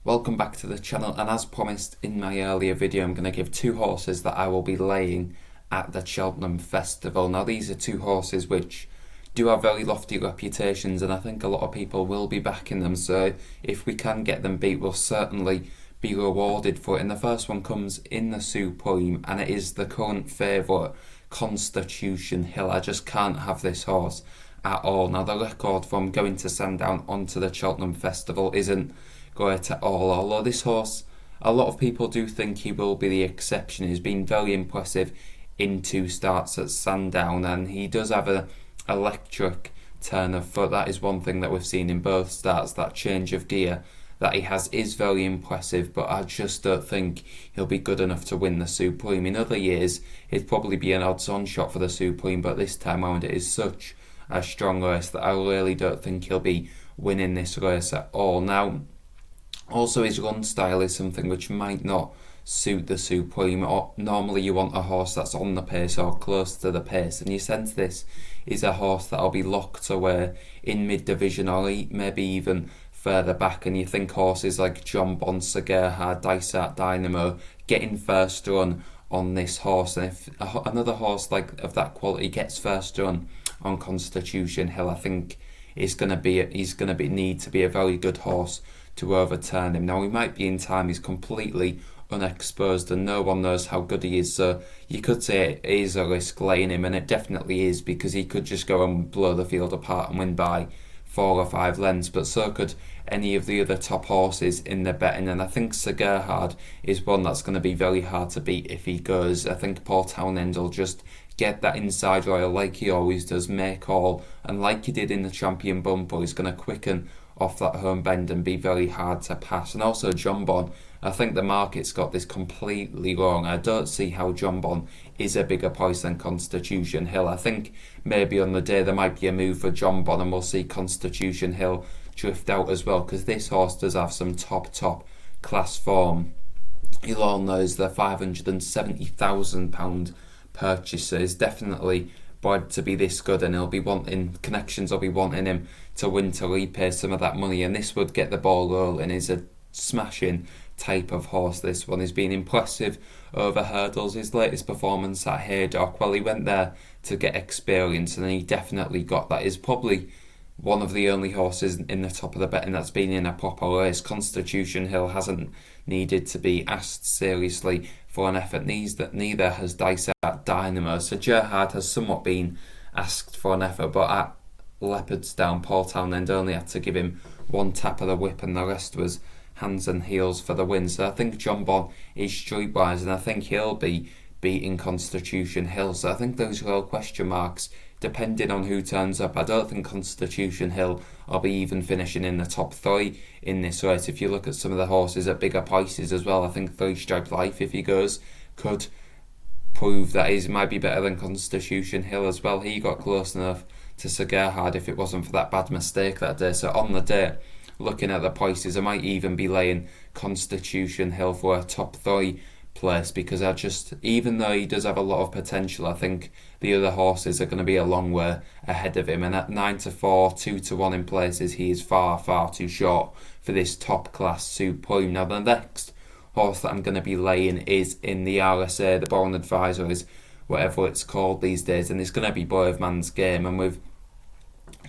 Welcome back to the channel, and as promised in my earlier video, I'm going to give two horses that I will be laying at the Cheltenham Festival. Now these are two horses which do have very lofty reputations, and I think a lot of people will be backing them, so if we can get them beat, we'll certainly be rewarded for it. And the first one comes in the Supreme, and it is the current favourite, Constitution Hill. I just can't have this horse at all. Now the record from going to Sandown onto the Cheltenham Festival isn't great at all, although this horse, a lot of people do think he will be the exception. He's been very impressive in two starts at Sandown, and he does have an electric turn of foot. That is one thing that we've seen in both starts. That change of gear that he has is very impressive, but I just don't think he'll be good enough to win the Supreme. In other years he'd probably be an odds-on shot for the Supreme, but this time round it is such a strong race that I really don't think he'll be winning this race at all. Now also, his run style is something which might not suit the Supreme. Normally you want a horse that's on the pace or close to the pace, and you sense this is a horse that'll be locked away in mid-division or maybe even further back, and you think horses like John Bon, Sir Gerhard, Dysart Dynamo getting first run on this horse, and if another horse like of that quality gets first run on Constitution Hill, I think he's going to need to be a very good horse to overturn him. Now he might be in time, he's completely unexposed and no one knows how good he is, so you could say it is a risk laying him, and it definitely is, because he could just go and blow the field apart and win by 4 or 5 lengths, but so could any of the other top horses in the betting. And I think Sir Gerhard is one that's going to be very hard to beat if he goes. I think Paul Townend will just get that inside royal like he always does, make all, and like he did in the Champion Bumper, he's going to quicken off that home bend and be very hard to pass. And also John Bon, I think the market's got this completely wrong. I don't see how John Bon is a bigger price than Constitution Hill. I think maybe on the day there might be a move for John Bon and we'll see Constitution Hill drift out as well, because this horse does have some top class form. You'll all know the £570,000 purchaser is definitely bred to be this good, and he'll be wanting connections, will be wanting him to win to repay some of that money, and this would get the ball rolling. He's a smashing type of horse, this one. He's been impressive over hurdles. His latest performance at Haydock, well, he went there to get experience, and he definitely got that. He's probably one of the only horses in the top of the betting that's been in a proper race. Constitution Hill hasn't needed to be asked seriously for an effort, neither has Dysart Dynamo. So Gerhard has somewhat been asked for an effort, but at Leopardstown, Paul Townend only had to give him one tap of the whip, and the rest was hands and heels for the win. So I think John Bon is streetwise, and I think he'll be beating Constitution Hill. So I think those real question marks depending on who turns up. I don't think Constitution Hill will be even finishing in the top 3 in this race. If you look at some of the horses at bigger prices as well, I think 3 Stripe Life, if he goes, could prove that he might be better than Constitution Hill as well. He got close enough to Sir Gerhard if it wasn't for that bad mistake that day. So on the day, looking at the prices, I might even be laying Constitution Hill for a top 3 place, because even though he does have a lot of potential, I think the other horses are going to be a long way ahead of him, and at 9-4, 2-1 in places, he is far too short for this top class Supreme. Now the next horse that I'm going to be laying is in the RSA, the Born Advisor, is whatever it's called these days, and it's going to be Brave Man's Game, and we've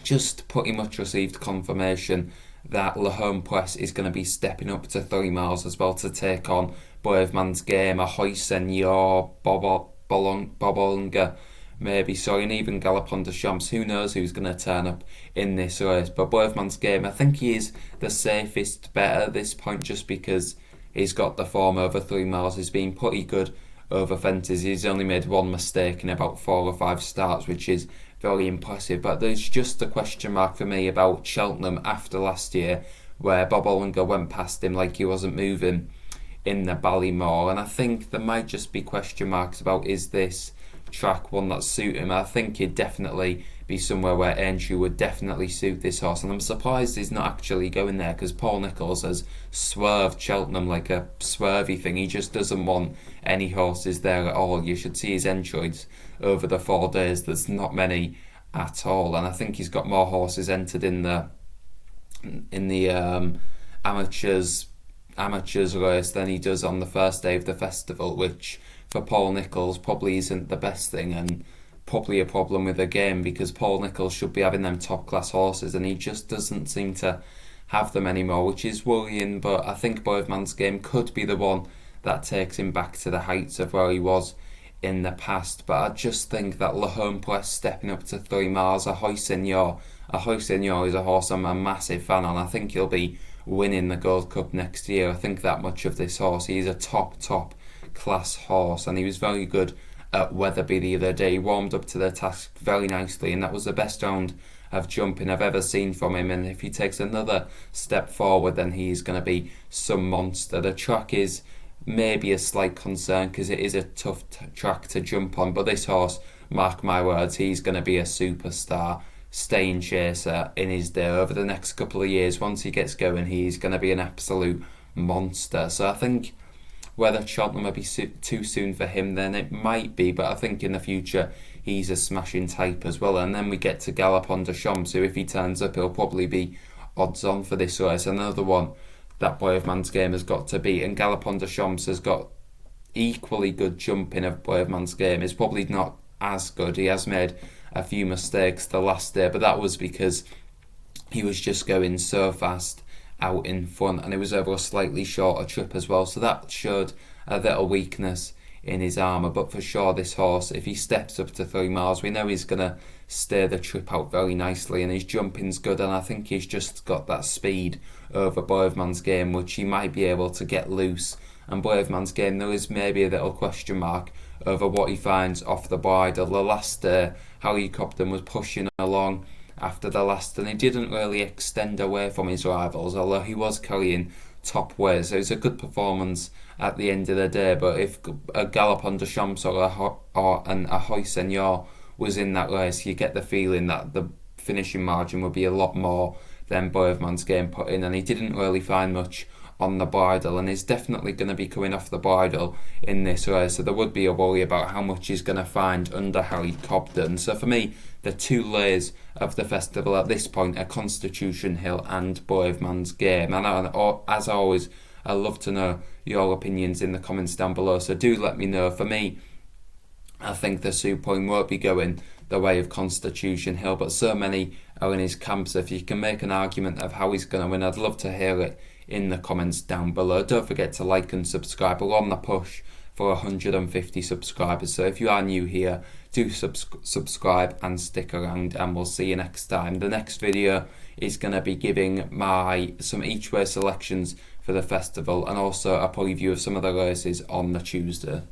just pretty much received confirmation that La Home Press is going to be stepping up to 3 miles as well to take on Brave Man's Game, Ahoy Senor, Bobolunga, maybe, sorry, and even Galopon de Champs. Who knows who's going to turn up in this race, but Brave Man's Game, I think he is the safest bet at this point, just because he's got the form over 3 miles. He's been pretty good over fences. He's only made one mistake in about 4 or 5 starts, which is very impressive. But there's just a question mark for me about Cheltenham after last year, where Bobolunga went past him like he wasn't moving in the Ballymore, and I think there might just be question marks about, is this track one that suit him? I think he'd definitely be somewhere where Aintree would definitely suit this horse, and I'm surprised he's not actually going there, because Paul Nicholls has swerved Cheltenham like a swervy thing. He just doesn't want any horses there at all. You should see his entries over the 4 days. There's not many at all, and I think he's got more horses entered in the amateurs amateurs race than he does on the first day of the festival, which for Paul Nicholls probably isn't the best thing, and probably a problem with the game, because Paul Nicholls should be having them top class horses and he just doesn't seem to have them anymore, which is worrying. But I think Boy of Man's Game could be the one that takes him back to the heights of where he was in the past. But I just think that Le Home Press stepping up to 3 miles, Ahoy Senor is a horse I'm a massive fan on. I think he'll be winning the Gold Cup next year. I think that much of this horse. He's a top class horse, and he was very good at Wetherby the other day. He warmed up to the task very nicely, and that was the best round of jumping I've ever seen from him. And if he takes another step forward, then he's going to be some monster. The track is maybe a slight concern because it is a tough track to jump on, but this horse, mark my words, he's going to be a superstar staying chaser in his day. Over the next couple of years, once he gets going, he's going to be an absolute monster. So I think whether Cheltenham will be too soon for him, then it might be, but I think in the future he's a smashing type as well. And then we get to Galopin Des Champs, who if he turns up, he'll probably be odds on for this race. Another one that Boy of Man's Game has got to beat, and Galopin Des Champs has got equally good jumping of Boy of Man's Game. It's probably not as good. He has made a few mistakes the last day, but that was because he was just going so fast out in front, and it was over a slightly shorter trip as well, so that showed a little weakness in his armour. But for sure, this horse, if he steps up to 3 miles, we know he's going to stay the trip out very nicely, and his jumping's good, and I think he's just got that speed over Boy of Man's Game, which he might be able to get loose. And Boy of Man's Game, there is maybe a little question mark over what he finds off the bridle. The last Harry Cobden was pushing along after the last, and he didn't really extend away from his rivals, although he was carrying top weight, so it's a good performance at the end of the day. But if a Galopin Des Champs or an Ahoy Senor was in that race, you get the feeling that the finishing margin would be a lot more than Boy of Man's Game put in, and he didn't really find much on the bridle, and he's definitely going to be coming off the bridle in this race, so there would be a worry about how much he's going to find under Harry Cobden. So for me, the two layers of the festival at this point are Constitution Hill and Boy of Man's Game. And as always, I love to know your opinions in the comments down below, so do let me know. For me, I think the Supreme won't be going the way of Constitution Hill, but so many are in his camp, so if you can make an argument of how he's going to win, I'd love to hear it in the comments down below. Don't forget to like and subscribe. We're on the push for 150 subscribers, so if you are new here, do subscribe and stick around, and we'll see you next time. The next video is going to be giving some each way selections for the festival, and also a preview of some of the races on the Tuesday.